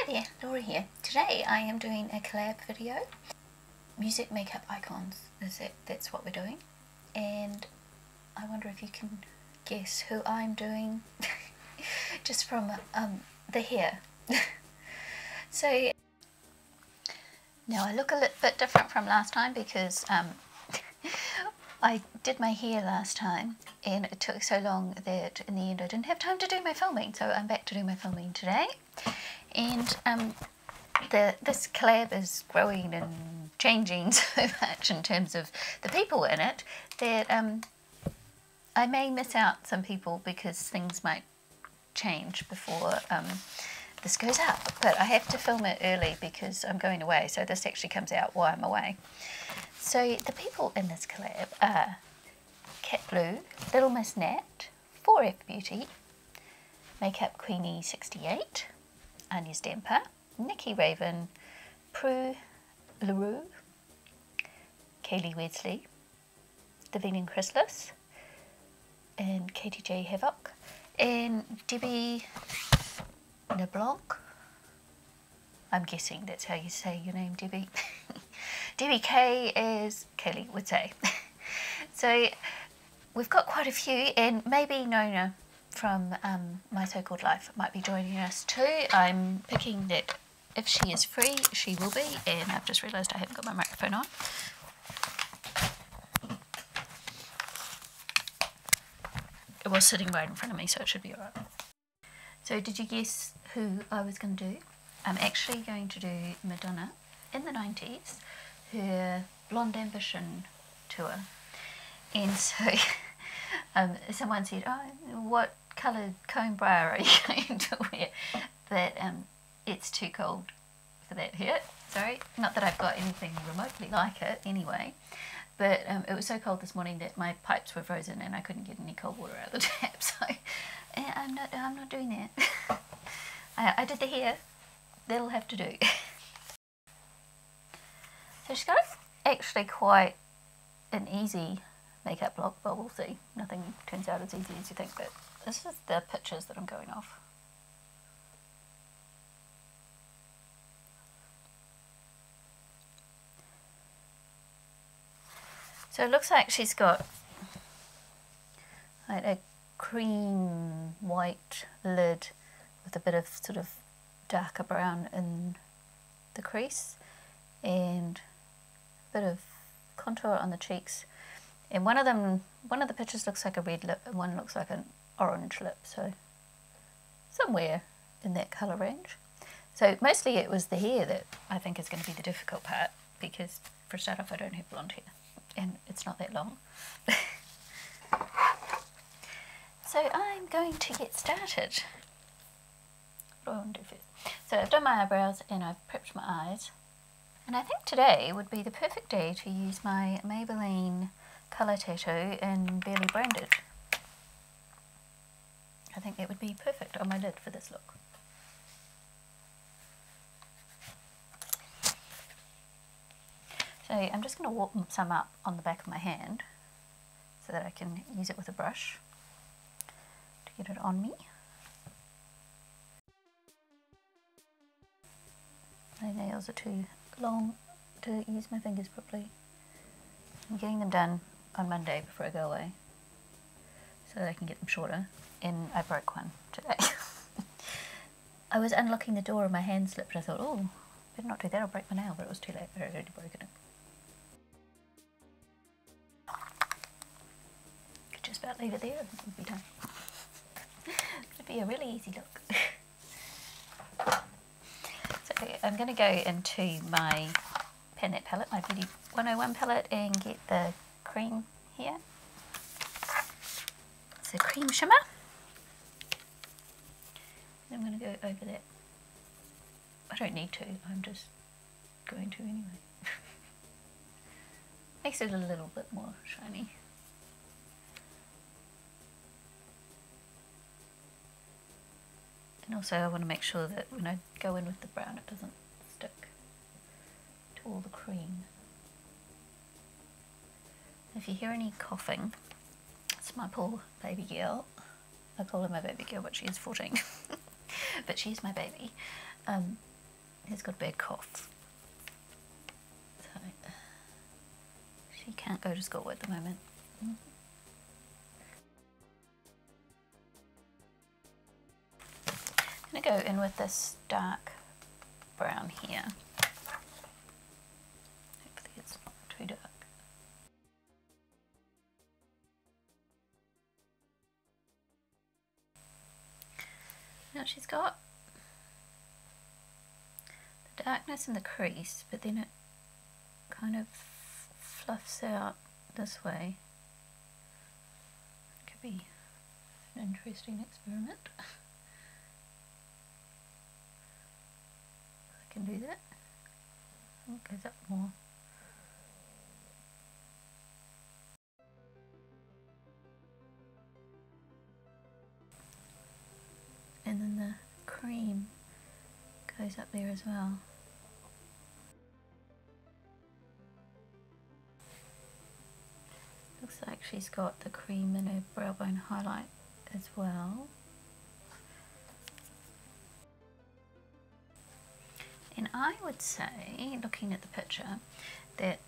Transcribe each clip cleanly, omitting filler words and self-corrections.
Hi there, Laura here. Today I am doing a collab video. Music makeup icons, that's what we're doing. And I wonder if you can guess who I'm doing just from the hair. So now I look a little bit different from last time because I did my hair last time and it took so long that in the end I didn't have time to do my filming, so I'm back to do my filming today. And this collab is growing and changing so much in terms of the people in it that I may miss out some people because things might change before this goes up. But I have to film it early because I'm going away, so this actually comes out while I'm away. So the people in this collab are Cat Blue, Little Miss Nat, 4F Beauty, Makeup Queenie 68, Anya Stamper, Nikki Raven, Prue LaRue, Kaylee Wesley, Davina Chrysalis, and Katie J Havoc, and Debbie LeBlanc. I'm guessing that's how you say your name, Debbie. Debbie K, as Kaylee would say. So we've got quite a few, and maybe Nona from My So-Called Life might be joining us too. I'm picking that if she is free, she will be, and I've just realised I haven't got my microphone on. It was sitting right in front of me, so it should be alright. So did you guess who I was going to do? I'm actually going to do Madonna in the 90s, her Blonde Ambition tour. And so someone said, oh, what coloured comb bra are you going to wear? But it's too cold for that hair. Sorry, not that I've got anything remotely like it anyway. But it was so cold this morning that my pipes were frozen and I couldn't get any cold water out of the tap. So I'm not doing that. I did the hair. That'll have to do. So she's got actually quite an easy makeup block, but we'll see. Nothing turns out as easy as you think, but this is the pictures that I'm going off. So it looks like she's got like a cream white lid with a bit of sort of darker brown in the crease and a bit of contour on the cheeks. And one of the pictures looks like a red lip and one looks like an orange lip, so somewhere in that colour range. So mostly it was the hair that I think is going to be the difficult part, because for a start off I don't have blonde hair and it's not that long. So I'm going to get started. What do I want to do first? So I've done my eyebrows and I've prepped my eyes. And I think today would be the perfect day to use my Maybelline colour tattoo in Barely Branded. I think that would be perfect on my lid for this look. So I'm just going to warm some up on the back of my hand so that I can use it with a brush to get it on me. My nails are too long to use my fingers properly. I'm getting them done on Monday before I go away so that I can get them shorter, and I broke one today. I was unlocking the door and my hand slipped. I thought, oh, better not do that, I'll break my nail, but it was too late. I had already broken it. Could just about leave it there and it would be done. It would be a really easy look. So I'm going to go into my Pan That palette, my Beauty 101 palette, and get the cream here. It's a cream shimmer. I'm going to go over that. I don't need to, I'm just going to anyway. Makes it a little bit more shiny. And also I want to make sure that when I go in with the brown it doesn't stick to all the cream. If you hear any coughing, it's my poor baby girl. I call her my baby girl, but she is 14. But she's my baby. He's got a bad cough. So she can't go to school at the moment. I'm going to go in with this dark brown here. Hopefully it's not too dark. Now she's got the darkness in the crease, but then it kind of fluffs out this way. Could be an interesting experiment. I can do that. Oh, it goes up more. And then the cream goes up there as well. Looks like she's got the cream in her brow bone highlight as well. And I would say, looking at the picture, that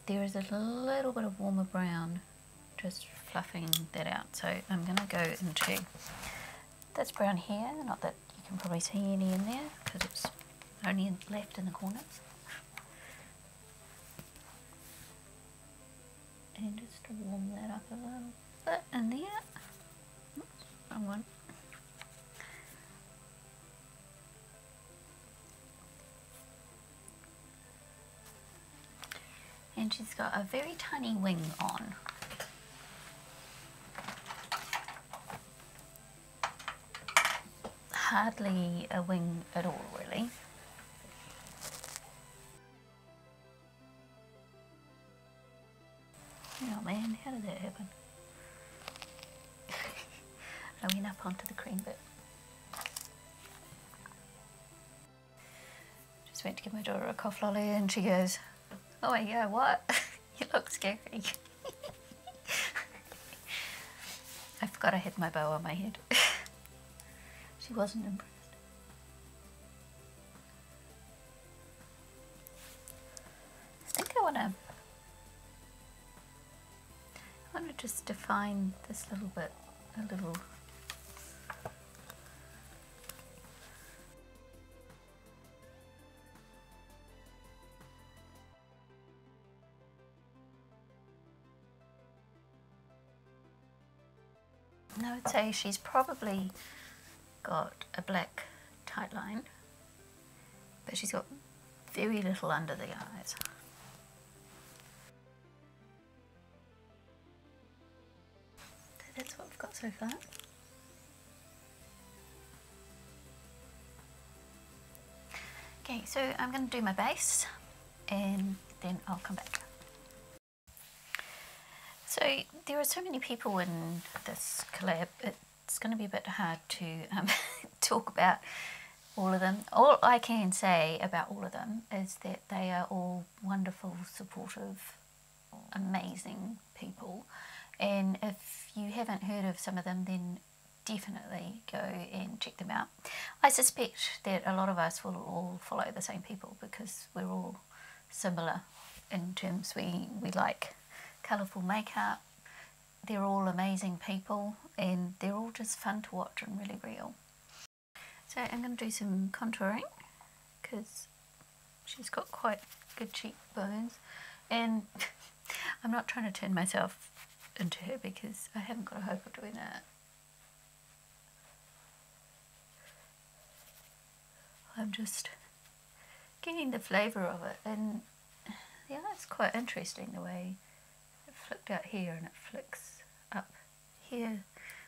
there is a little bit of warmer brown just fluffing that out. So I'm going to go into this brown here, not that you can probably see any in there because it's only left in the corners. And just to warm that up a little bit in there. Oops, wrong one. And she's got a very tiny wing on. Hardly a wing at all, really. Oh man, how did that happen? I went up onto the cream bit. Just went to give my daughter a cough lolly and she goes, "Oh my god, what? You look scary." I forgot I had my bow on my head. She wasn't impressed. I think I want to just define this little bit a little. And I would say she's probably got a black tight line, but she's got very little under the eyes. So that's what we've got so far. Okay, so I'm going to do my base and then I'll come back. So there are so many people in this collab, it's going to be a bit hard to talk about all of them. All I can say about all of them is that they are all wonderful, supportive, amazing people. And if you haven't heard of some of them, then definitely go and check them out. I suspect that a lot of us will all follow the same people because we're all similar in terms we like colourful makeup. They're all amazing people and they're all just fun to watch and really real. So I'm going to do some contouring because she's got quite good cheekbones, and I'm not trying to turn myself into her because I haven't got a hope of doing that. I'm just getting the flavour of it, and yeah, it's quite interesting the way it flicked out here and it flicks up here.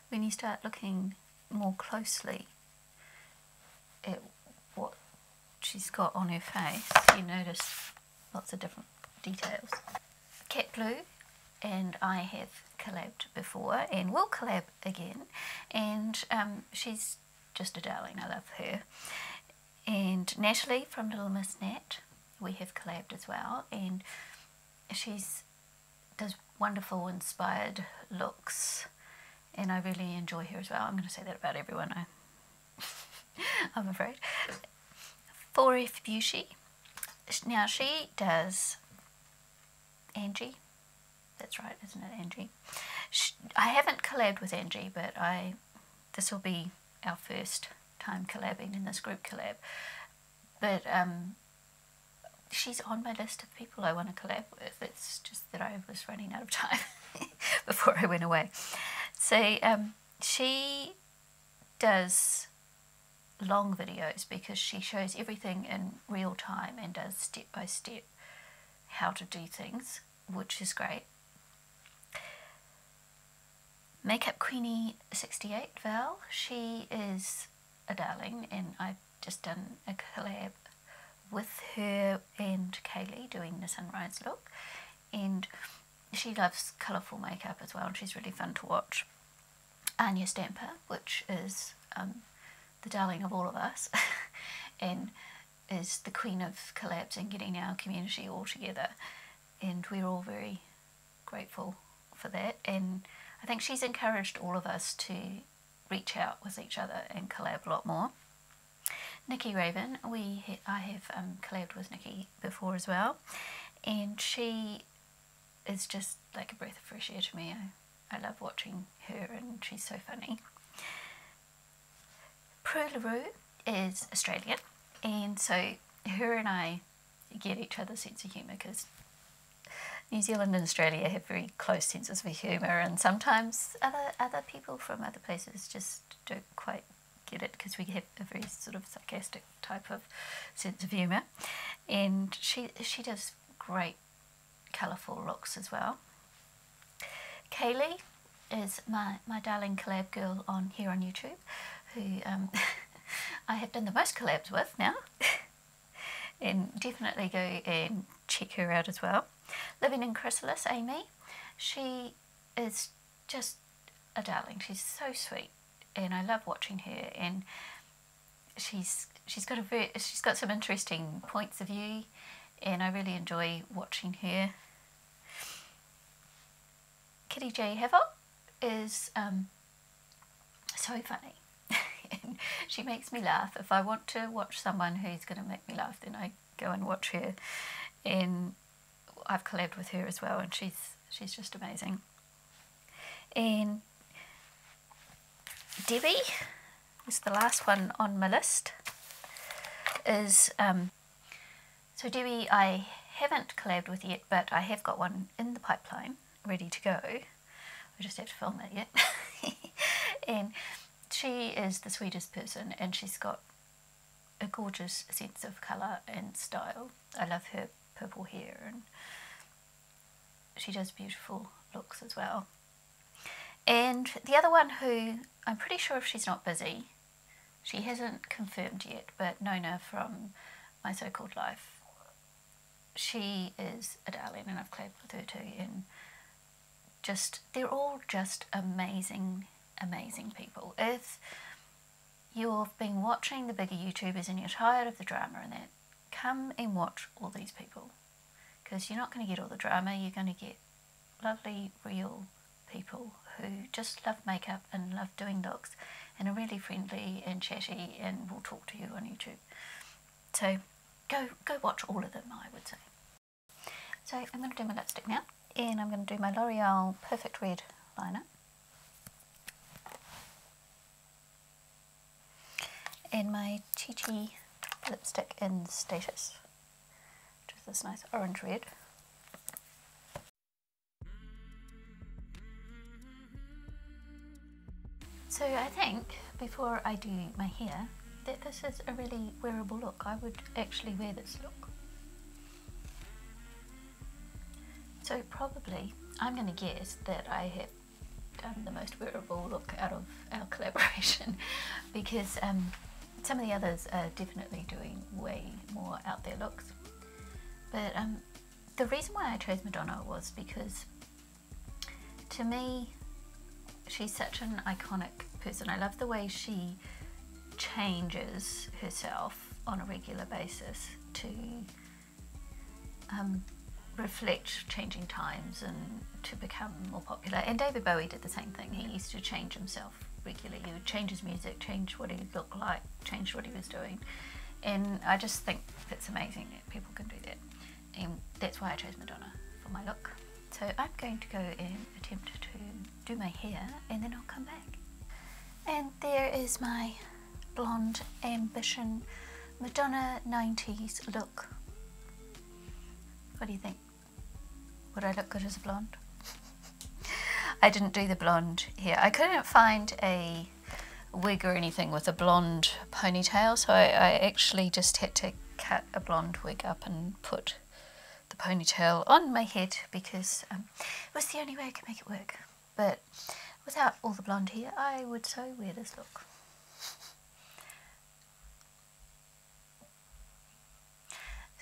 When you start looking more closely at what she's got on her face, you notice lots of different details. Cat Blue and I have collabed before and will collab again, and she's just a darling, I love her. And Natalie from Little Miss Nat, we have collabed as well, and she's does wonderful inspired looks and I really enjoy her as well. I'm going to say that about everyone, I'm afraid. 4F Beauty. Now she does Angie. That's right, isn't it, Angie? I haven't collabed with Angie, but this will be our first time collabing in this group collab. But she's on my list of people I want to collab with. It's just that I was running out of time before I went away. So she does long videos because she shows everything in real time and does step by step how to do things, which is great. Makeup Queenie 68 Val, she is a darling, and I've just done a collab with her and Kaylee doing the sunrise look, and she loves colourful makeup as well, and she's really fun to watch. Anya Stamper, which is the darling of all of us and is the queen of collabs and getting our community all together, and we're all very grateful for that. And I think she's encouraged all of us to reach out with each other and collab a lot more. Nikki Raven, I have collabed with Nikki before as well, and she is just like a breath of fresh air to me. I love watching her, and she's so funny. Prue LaRue is Australian, and so her and I get each other's sense of humour, because New Zealand and Australia have very close senses of humour, and sometimes other people from other places just don't quite get it, because we have a very sort of sarcastic type of sense of humour. And she does great colourful looks as well. Kaylee is my darling collab girl here on YouTube, who I have done the most collabs with now. And definitely go and check her out as well. Living in Chrysalis, Amy, she is just a darling. She's so sweet, and I love watching her. And she's got some interesting points of view, and I really enjoy watching her. Kitty J Havoc is so funny. And she makes me laugh. If I want to watch someone who's going to make me laugh, then I go and watch her. And I've collabed with her as well, and she's just amazing. And Debbie is the last one on my list. So Debbie I haven't collabed with yet, but I have got one in the pipeline ready to go. I just have to film it yet. And she is the sweetest person, and she's got a gorgeous sense of colour and style. I love her purple hair, and she does beautiful looks as well. And the other one, who I'm pretty sure if she's not busy, she hasn't confirmed yet, but Nona from My So-Called Life, she is a darling, and I've collabed with her too, and they're all just amazing people. If you've been watching the bigger YouTubers and you're tired of the drama and that, come and watch all these people, because you're not going to get all the drama. You're going to get lovely, real people who just love makeup and love doing looks and are really friendly and chatty and will talk to you on YouTube. So go watch all of them, I would say. So I'm going to do my lipstick now, and I'm going to do my L'Oreal Perfect Red liner. And my Chi lipstick in Status, which is this nice orange red. So I think before I do my hair that this is a really wearable look. I would actually wear this look. So probably I'm going to guess that I have done the most wearable look out of our collaboration, because some of the others are definitely doing way more out there looks. But the reason why I chose Madonna was because, to me, she's such an iconic person. I love the way she changes herself on a regular basis to reflect changing times and to become more popular. And David Bowie did the same thing. He used to change himself regularly. He would change his music, change what he looked like, change what he was doing. and I just think it's amazing that people can do that, and that's why I chose Madonna for my look. So I'm going to go and attempt to do my hair, and then I'll come back. And there is my Blonde Ambition Madonna 90s look. What do you think? Would I look good as a blonde? I didn't do the blonde hair. I couldn't find a wig or anything with a blonde ponytail, so I actually just had to cut a blonde wig up and put the ponytail on my head because it was the only way I could make it work. But without all the blonde hair, I would so wear this look.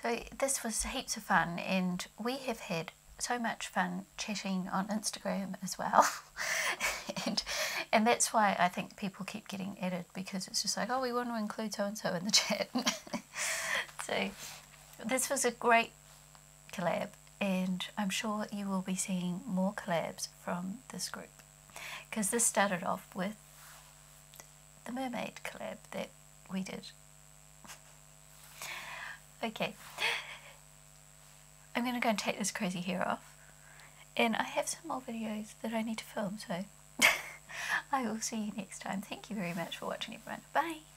So this was heaps of fun, and we have had so much fun chatting on Instagram as well. and that's why I think people keep getting added, because it's just like, oh, we want to include so-and-so in the chat. So this was a great collab, and I'm sure you will be seeing more collabs from this group, because this started off with the mermaid collab that we did. Okay, I'm going to go and take this crazy hair off, and I have some more videos that I need to film, so I will see you next time. Thank you very much for watching, everyone. Bye!